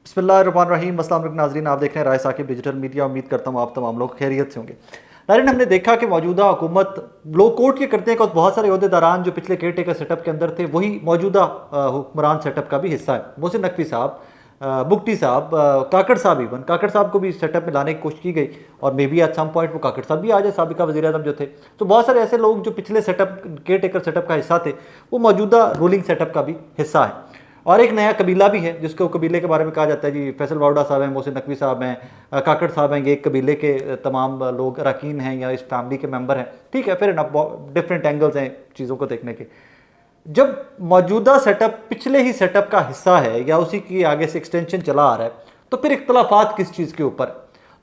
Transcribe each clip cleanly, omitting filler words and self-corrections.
बिस्मिल्लाहिर्रहमानिर्रहीम। अस्सलाम वालेकुम नाज़रीन, आप देख रहे हैं राय साकिब डिजिटल मीडिया। उम्मीद करता हूँ आप तमाम लोग खैरियत से होंगे। नाज़रीन, हमने देखा कि मौजूदा हुकूमत लो कोर्ट के करते हैं कि बहुत सारे अहदेदारान जो पिछले केयर टेकर सेटअप के अंदर थे वही मौजूदा हुक्मरान सेटअप का भी हिस्सा है। मोहसिन नकवी साहब, बुगटी साहब, काकड़ साहब, इवन काकड़ साहब को भी सेटअप में लाने की कोशिश की गई और maybe at some point वो काकड़ साहब भी आ जाए, साबिका वज़ीर आज़म जो थे। तो बहुत सारे ऐसे लोग जो पिछले सेटअप केयर टेकर सेटअप का हिस्सा थे वो मौजूदा रूलिंग सेटअप का भी हिस्सा है। और एक नया कबीला भी है जिसको कबीले के बारे में कहा जाता है जी फैसल वाउडा साहब हैं, मोहसिन नकवी साहब हैं, काकड़ साहब हैं। ये एक कबीले के तमाम लोग अरकान हैं या इस फैमिली के मेंबर हैं। ठीक है, फिर डिफरेंट एंगल्स हैं चीज़ों को देखने के। जब मौजूदा सेटअप पिछले ही सेटअप का हिस्सा है या उसी की आगे से एक्सटेंशन चला आ रहा है तो फिर इख्तलाफात किस चीज़ के ऊपर?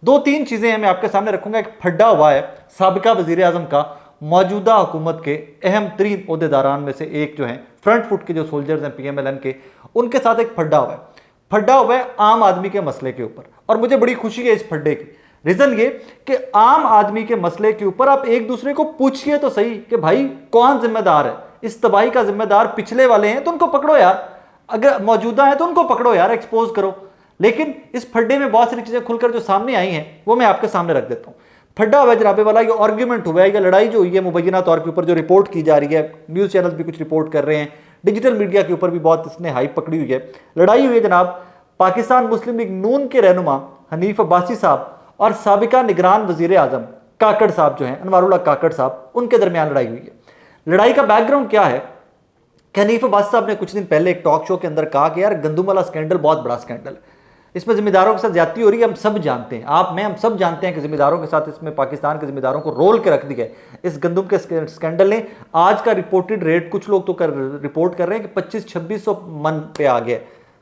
दो तीन चीज़ें हैं मैं आपके सामने रखूंगा। एक फड्डा हुआ है साबिका वज़ीर आज़म का मौजूदा हुकूमत के अहम तरीन अहदेदारान में से एक जो हैं, फ्रंट फुट के जो सोल्जर्स हैं PMLN के, उनके साथ एक फड्डा हुआ है। फड्डा हुआ है आम आदमी के मसले के ऊपर और मुझे बड़ी खुशी है इस फड्डे की। रीज़न ये कि आम आदमी के मसले के ऊपर आप एक दूसरे को पूछिए तो सही कि भाई कौन जिम्मेदार है। इस तबाही का जिम्मेदार पिछले वाले हैं तो उनको पकड़ो यार, अगर मौजूदा है तो उनको पकड़ो यार, एक्सपोज करो। लेकिन इस फड्डे में बहुत सारी चीज़ें खुलकर जो सामने आई हैं वो मैं आपके सामने रख देता हूँ। फड्डा हुआ जनाबे वाला, ये आर्ग्यूमेंट हुआ है या लड़ाई जो हुई है मुबैना तौर के ऊपर जो रिपोर्ट की जा रही है, न्यूज़ चैनल्स भी कुछ रिपोर्ट कर रहे हैं, डिजिटल मीडिया के ऊपर भी बहुत इसने हाइप पकड़ी हुई है। लड़ाई हुई है जनाब पाकिस्तान मुस्लिम लीग नून के रहनुमा हनीफ अब्बासी साहब और साबिका निगरान वजीर आजम काकड़ साहब जो हैं, अनवारुल्लाह काकड़ साहब, उनके दरमियान लड़ाई हुई है। लड़ाई का बैकग्राउंड क्या है कि हनीफ अब्बासी साहब ने कुछ दिन पहले एक टॉक शो के अंदर कहा कि यार गंदुम वाला स्कैंडल बहुत बड़ा स्कैंडल है, इसमें जिम्मेदारों के साथ ज्यादती हो रही है। हम सब जानते हैं, आप मैं हम सब जानते हैं कि जिम्मेदारों के साथ इसमें पाकिस्तान के जिम्मेदारों को रोल के रख दिया है इस गंदुम के स्कैंडल ने। आज का रिपोर्टेड रेट कुछ लोग तो रिपोर्ट कर रहे हैं कि 2500-2600 मन पे आ गया।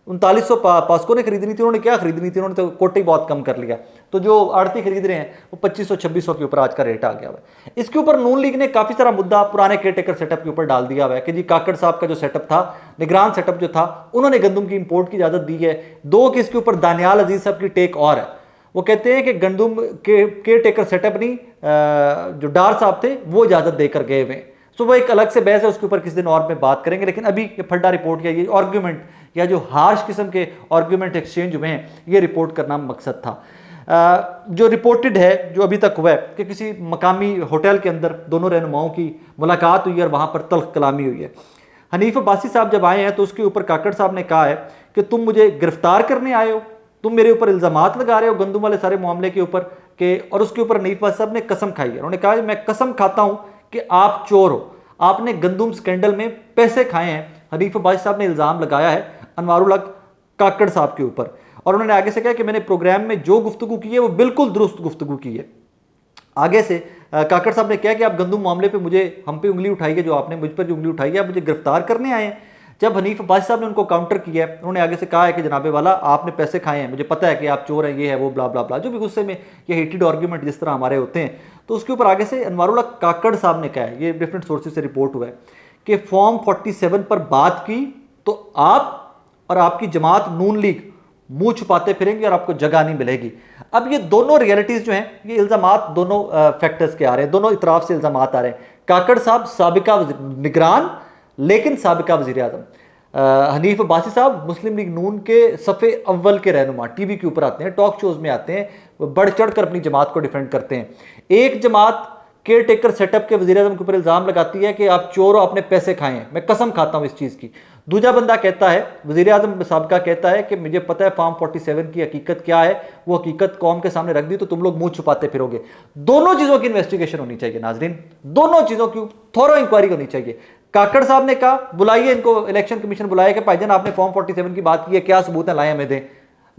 3900 पास्को ने खरीदनी थी, उन्होंने क्या खरीदनी थी, उन्होंने तो कोटे बहुत कम कर लिया। तो जो आड़ती खरीद रहे हैं वो 2500-2600 के ऊपर आज का रेट आ गया हुआ है। इसके ऊपर नून लीग ने काफी सारा मुद्दा पुराने केयरटेकर सेटअप के ऊपर डाल दिया हुआ है कि जी काकड़ साहब का जो सेटअप था, निगरान सेटअप जो था, उन्होंने गंदुम की इंपोर्ट की इजाजत दी है। दो कि इसके ऊपर दानियाल अजीज साहब की टेक और है, वो कहते हैं कि गंदुम के केयरटेकर सेटअप नहीं, जो डार साहब थे वो इजाजत देकर गए हुए। सो वो एक अलग से बहस है, उसके ऊपर किसी दिन और में बात करेंगे। लेकिन अभी ये फड्डा रिपोर्ट या ये आर्ग्यूमेंट या जो हार्श किस्म के आर्ग्यूमेंट एक्सचेंज हुए हैं ये रिपोर्ट करना मकसद था। जो रिपोर्टेड है, जो अभी तक हुआ है कि किसी मकामी होटल के अंदर दोनों रहनुमाओं की मुलाकात हुई और वहाँ पर तल्ख कलामी हुई है। हनीफ अब्बासी साहब जब आए हैं तो उसके ऊपर काकड़ साहब ने कहा है कि तुम मुझे गिरफ्तार करने आए हो, तुम मेरे ऊपर इल्ज़ामात लगा रहे हो गंदुम वाले सारे मामले के ऊपर के। और उसके ऊपर हनीफ अब्बासी साहब ने कसम खाई है, उन्होंने कहा मैं कसम खाता हूँ कि आप चोर हो, आपने गंदुम स्कैंडल में पैसे खाए हैं। हनीफ अब्बासी साहब ने इल्ज़ाम लगाया है अनवारुल्लाह काकड़ साहब के ऊपर और उन्होंने आगे से कहा कि मैंने प्रोग्राम में जो गुफ्तगू की है वो बिल्कुल दुरुस्त गुफ्तगू की है। आगे से काकड़ साहब ने कहा कि आप गंदुम मामले पे मुझे हम पे उंगली उठाई है, जो आपने मुझ पर जो उंगली उठाई है आप मुझे गिरफ्तार करने आए हैं। जब हनीफ अब्बासी साहब ने उनको काउंटर किया है, उन्होंने आगे से कहा है कि जनाबे वाला आपने पैसे खाए हैं, मुझे पता है कि आप चोर हैं, ये है वो ब्ला ब्ला ब्ला, जो भी गुस्से में ये हेटेड आर्ग्यूमेंट जिस तरह हमारे होते हैं। तो उसके ऊपर आगे से अनवारुल्लाह काकड़ साहब ने कहा है, ये डिफरेंट सोर्सेज से रिपोर्ट हुआ है कि फॉर्म 47 पर बात की तो आप और आपकी जमात नून लीग मुंह छुपाते फिरेंगे और आपको जगह नहीं मिलेगी। अब ये दोनों रियलिटीज जो हैं, ये इल्जामात दोनों फैक्टर्स के आ रहे हैं, दोनों इतराफ से इल्जामात आ रहे हैं। काकड़ साहब साबिका निगरान लेकिन साबिका वजीर आजम, हनीफ अब्बासी साहब मुस्लिम लीग नून के सफ़े अव्वल के रहनुमा, टीवी के ऊपर आते हैं, टॉक शोज में आते हैं, बढ़ चढ़ कर अपनी जमात को डिफेंड करते हैं। एक जमात केयर टेकर सेटअप के वजीर आजम के ऊपर इल्ज़ाम लगाती है कि आप चोर हो, आपने पैसे खाए हैं, मैं कसम खाता हूँ इस चीज़ की। दूसरा बंदा कहता है, वजीर आजम साबिका कहता है कि मुझे पता है फॉर्म 47 की हकीकत क्या है, वो हकीकत कौम के सामने रख दी तो तुम लोग मुंह छुपाते फिरोगे। दोनों चीज़ों की इन्वेस्टिगेशन होनी चाहिए नाजरीन, दोनों चीज़ों की थोरो इंक्वायरी होनी चाहिए। काकड़ साहब ने कहा बुलाइए इनको, इलेक्शन कमीशन बुलाया कि भाईजान आपने फॉर्म 47 की बात की है, क्या सबूत है लाए हमें दें।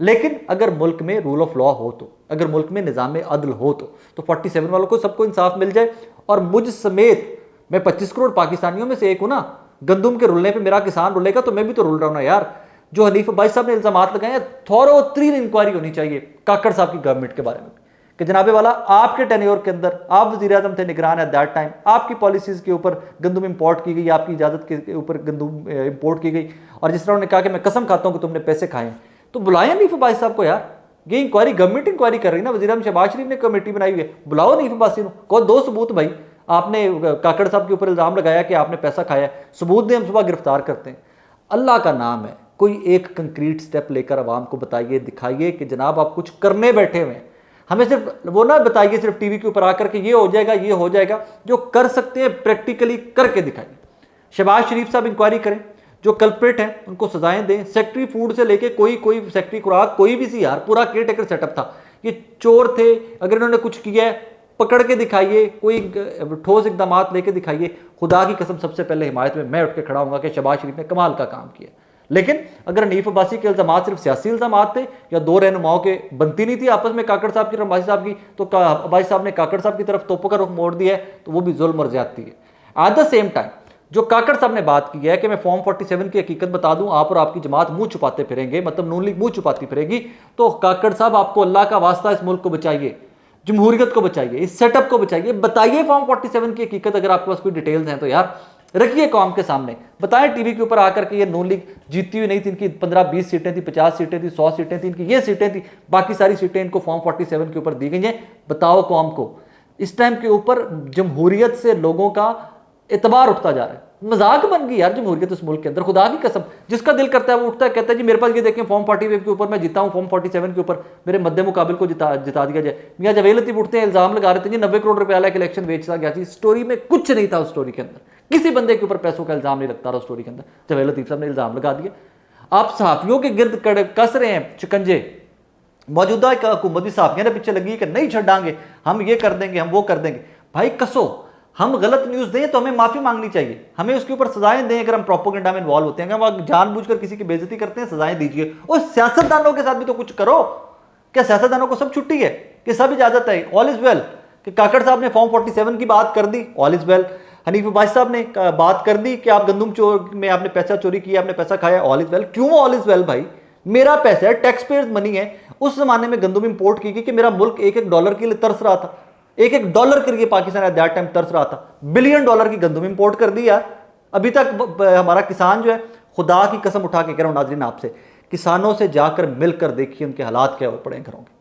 लेकिन अगर मुल्क में रूल ऑफ लॉ हो तो, अगर मुल्क में निज़ाम अदल हो तो 47 वालों को सबको इंसाफ मिल जाए। और मुझ समेत, मैं 25 करोड़ पाकिस्तानियों में से एक हूं ना, गंदुम के रुलने पे मेरा किसान रुलेगा तो मैं भी तो रुल रहा हूं ना यार। जो हनीफ अब्बासी साहब ने इल्जामात लगाए हैं, थोरो तीन इंक्वायरी होनी चाहिए काकड़ साहब की गवर्नमेंट के बारे में कि जनाबे वाला आपके टेन्योर के अंदर आप वज़ीर आज़म थे, निगरान एट दैट टाइम, आपकी पॉलिसीज़ के ऊपर गंदुम इंपोर्ट की गई, आपकी इजाज़त के ऊपर गंदुम इंपोर्ट की गई। और जिस तरह उन्होंने कहा कि मैं कसम खाता हूँ कि तुमने पैसे खाए हैं, तो बुलाएं हनीफ अब्बासी साहब को यार। ये इंक्वायरी गवर्नमेंट इंक्वायरी कर रही है ना, वज़ीर आज़म शहबाज शरीफ ने कमेटी बनाई हुई है, बुलाओ हनीफ अब्बासी को, दो सबूत भाई। आपने काकड़ साहब के ऊपर इल्ज़ाम लगाया कि आपने पैसा खाया है, सबूत दें, हम सुबह गिरफ्तार करते हैं। अल्लाह का नाम है, कोई एक कंक्रीट स्टेप लेकर आवाम को बताइए, दिखाइए कि जनाब आप कुछ करने बैठे हुए हैं। हमें सिर्फ वो ना बताइए सिर्फ टीवी के ऊपर आकर के ये हो जाएगा ये हो जाएगा, जो कर सकते हैं प्रैक्टिकली करके दिखाइए। शहबाज शरीफ साहब इंक्वायरी करें, जो कल्प्रिट हैं उनको सजाएं दें। सेक्रेटरी फूड से लेके कोई सेक्रेटरी खुराक कोई भी सी यार, पूरा केयर टेकर सेटअप था। ये चोर थे, अगर इन्होंने कुछ किया है पकड़ के दिखाइए, कोई ठोस इकदाम लेके दिखाइए। खुदा की कसम सबसे पहले हिमायत में मैं उठ के खड़ा हूंगा कि शहबाज शरीफ ने कमाल का काम किया। लेकिन अगर हनीफ अब्बासी के इल्जाम सिर्फ सियासी इल्जाम थे या दो रहनुमाओं के बनती नहीं थी आपस में काकड़ साहब की और अब्बासी साहब की, तो अब्बासी साहब ने काकड़ साहब की तरफ तोपों का रुख मोड़ दिया है, तो वो भी जुल्म और ज्यादती है। एट द सेम टाइम जो काकड़ साहब ने बात की है कि मैं फॉर्म 47 की हकीकत बता दूं, आप और आपकी जमात मुंह छुपाते फिरेंगे, मतलब नून लीग मुंह छुपाती फिरेगी, तो काकड़ साहब आपको अल्लाह का वास्ता इस मुल्क को बचाइए, जमहूरियत को बचाइए, इस सेटअप को बचाइए, बताइए फॉर्म 47 की हकीकत। अगर आपके पास कोई डिटेल्स हैं तो यार रखिए कौम के सामने, बताएं टीवी के ऊपर आकर के ये नून लीग जीतती हुई नहीं थी, इनकी 15-20 सीटें थी, 50 सीटें थी, 100 सीटें थी, इनकी ये सीटें थी, बाकी सारी सीटें इनको फॉर्म 47 के ऊपर दी गई हैं। बताओ कौम को इस टाइम के ऊपर जमहूरियत से लोगों का एतबार उठता जा रहा है। मजाक बन गई यार जमहूरियत इस मुल्क के अंदर। खुदा की कसम जिसका दिल करता है वो उठता है, कहता है जी मेरे पास ये देखें फॉर्म 45 के ऊपर मैं जीता हूँ, फॉर्म 47 के ऊपर मेरे मद्दे मुकाबिल को जिता दिया जाए। मियां जावेद लतीफ उठते हैं, इल्जाम लगा रहे थे जी 90 करोड़ रुपए वाला एक इलेक्शन बेचा गया थी। स्टोरी में कुछ नहीं था, उस स्टोरी के अंदर किसी बंदे के ऊपर पैसों का इल्जाम नहीं लगता रहा। स्टोरी के अंदर जावेद लतीफ साहब ने इल्जाम लगा दिया। आप सहाफियों के गिर्द कस रहे हैं शिकंजे। मौजूदा हुकूमती सहाफियों ने पीछे लगी कि नहीं छड़ांगे, हम ये कर देंगे, हम वो कर देंगे। भाई कसो, हम गलत न्यूज़ दें तो हमें माफ़ी मांगनी चाहिए, हमें उसके ऊपर सजाएं दें। अगर हम प्रोपेगेंडा में इन्वॉल्व होते हैं, अगर हम जानबूझकर किसी की बेइज्जती करते हैं, सजाएं दीजिए। और सियासतदानों के साथ भी तो कुछ करो। क्या सियासतदानों को सब छुट्टी है कि सब इजाजत है? All is well. कि काकड़ साहब ने फॉर्म 47 की बात कर दी, all is well. Hanif Abbasi साहब ने बात कर दी कि आप गंदम चोर में आपने पैसा चोरी किया, आपने पैसा खाया, ऑल इज वेल। क्यों ऑल इज वेल भाई? मेरा पैसा है, टैक्स पेयर्स मनी है। उस जमाने में गंदम इंपोर्ट की गई कि मेरा मुल्क एक डॉलर के लिए तरस रहा था, एक डॉलर के लिए पाकिस्तान एट दैट टाइम तरस रहा था। बिलियन डॉलर की गंदम इंपोर्ट कर दी यार। अभी तक हमारा किसान जो है, खुदा की कसम उठा के कह रहा हूं नाज़रीन आपसे, किसानों से जाकर मिलकर देखिए उनके हालात क्या हो पड़े घरों के।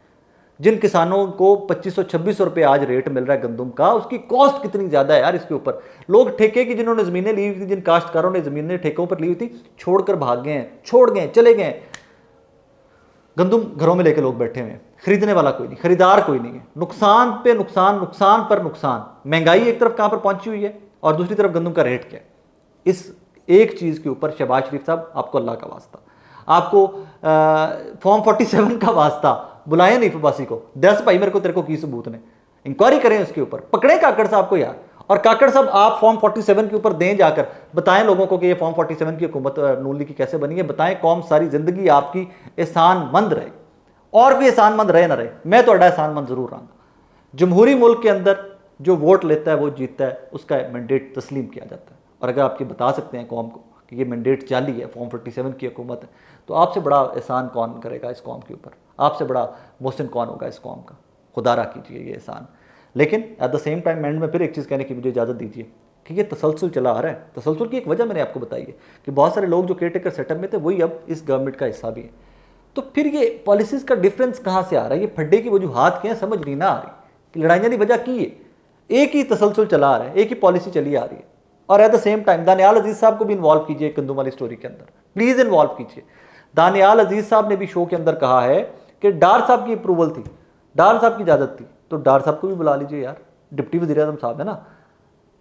जिन किसानों को 2500-2600 रुपये आज रेट मिल रहा है गंदम का, उसकी कॉस्ट कितनी ज्यादा है यार। इसके ऊपर लोग ठेके की, जिन्होंने जमीनें ली हुई थी, जिन काश्तकारों ने जमीनें ठेकों पर ली हुई थी, छोड़कर भाग गए हैं, छोड़ गए, चले गए। गंदम घरों में लेके लोग बैठे हुए हैं, खरीदने वाला कोई नहीं, खरीदार कोई नहीं है। नुकसान पे नुकसान, नुकसान पर नुकसान। महंगाई एक तरफ कहां पर पहुंची हुई है और दूसरी तरफ गंदम का रेट क्या है। इस एक चीज के ऊपर शहबाज शरीफ साहब, आपको अल्लाह का वास्ता, आपको फॉर्म 47 का वास्ता, बुलाएं नहीं अब्बासी को, 10 भाई मेरे को तेरे को की सबूत ने, इंक्वायरी करें उसके ऊपर, पकड़े काकड़ साहब को यार। और काकड़ साहब आप फॉर्म 47 के ऊपर दें जाकर, बताएं लोगों को कि ये फॉर्म 47 की हुकूमत नून लीग की कैसे बनी है। बताएं कौम सारी जिंदगी आपकी एहसानमंद रहे, और भी एहसानमंद रहे ना रहे, मैं तो अड्डा एहसानमंद जरूर रहूंगा। जमहूरी मुल्क के अंदर जो वोट लेता है वो जीतता है, उसका मैंडेट तस्लीम किया जाता है। और अगर आप ये बता सकते हैं कौम को कि ये मैंडेट जाली है, फॉर्म 47 की हुकूमत है, तो आपसे बड़ा एहसान कौन करेगा इस कौम के ऊपर? आपसे बड़ा मोहसिन कौन होगा इस कौम का? खुदारा कीजिए ये एहसान। लेकिन eight the same time and में फिर एक चीज़ कहने की मुझे इजाज़त दीजिए कि ये तसलसल चला आ रहा है। तसलसल की एक वजह मैंने आपको बताई है कि बहुत सारे लोग जो केयर टेकर सेटअप में थे वही अब इस गवर्नमेंट का हिस्सा भी है। तो फिर ये पॉलिसीज़ का डिफरेंस कहाँ से आ रहा है? ये फड्डे की वजूहात क्या है, समझ नहीं ना आ रही कि लड़ाइयाँ की वजह की है। एक ही तसलसल चला आ रहा है, एक ही पॉलिसी चली आ रही है। और at the same time Daniyal Aziz साहब को भी इन्वॉल्व कीजिए गंदम वाली स्टोरी के अंदर, प्लीज़ इन्वॉल्व कीजिए। दानियाल अजीज़ साहब ने भी शो के अंदर कहा है कि डार साहब की अप्रूवल थी, डार साहब की इजाज़त थी, तो डार साहब को भी बुला लीजिए यार, डिप्टी वज़ीर आज़म साहब है ना।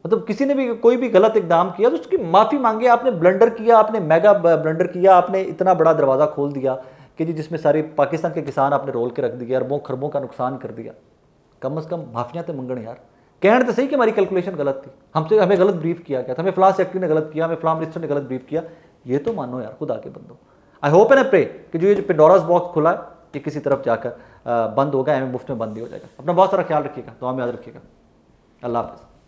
मतलब किसी ने भी कोई भी गलत इकदाम किया तो उसकी माफ़ी मांगे। आपने ब्लंडर किया, आपने मेगा ब्लंडर किया, आपने इतना बड़ा दरवाज़ा खोल दिया कि जी जिसमें सारे पाकिस्तान के किसान आपने रोल के रख दिया, अरबों खरबों का नुकसान कर दिया। कम अज़ कम माफियाँ तो मंगण यार, कहने तो सही कि हमारी कैलकुलेशन गलत थी, हमें गलत ब्रीफ किया गया था, हमें फलां सेक्रेटरी ने गलत किया, हमें फलां मिनिस्टर ने गलत ब्रीफ किया। ये तो मानो यार खुदा के बंदो। I hope and I pray कि जो ये पेंडोरास बॉक्स खुला है ये किसी तरफ जाकर बंद होगा, मुफ्त में बंद ही हो जाएगा। अपना बहुत सारा ख्याल रखिएगा, दुआ में याद रखिएगा। अल्लाह हाफ़िज़।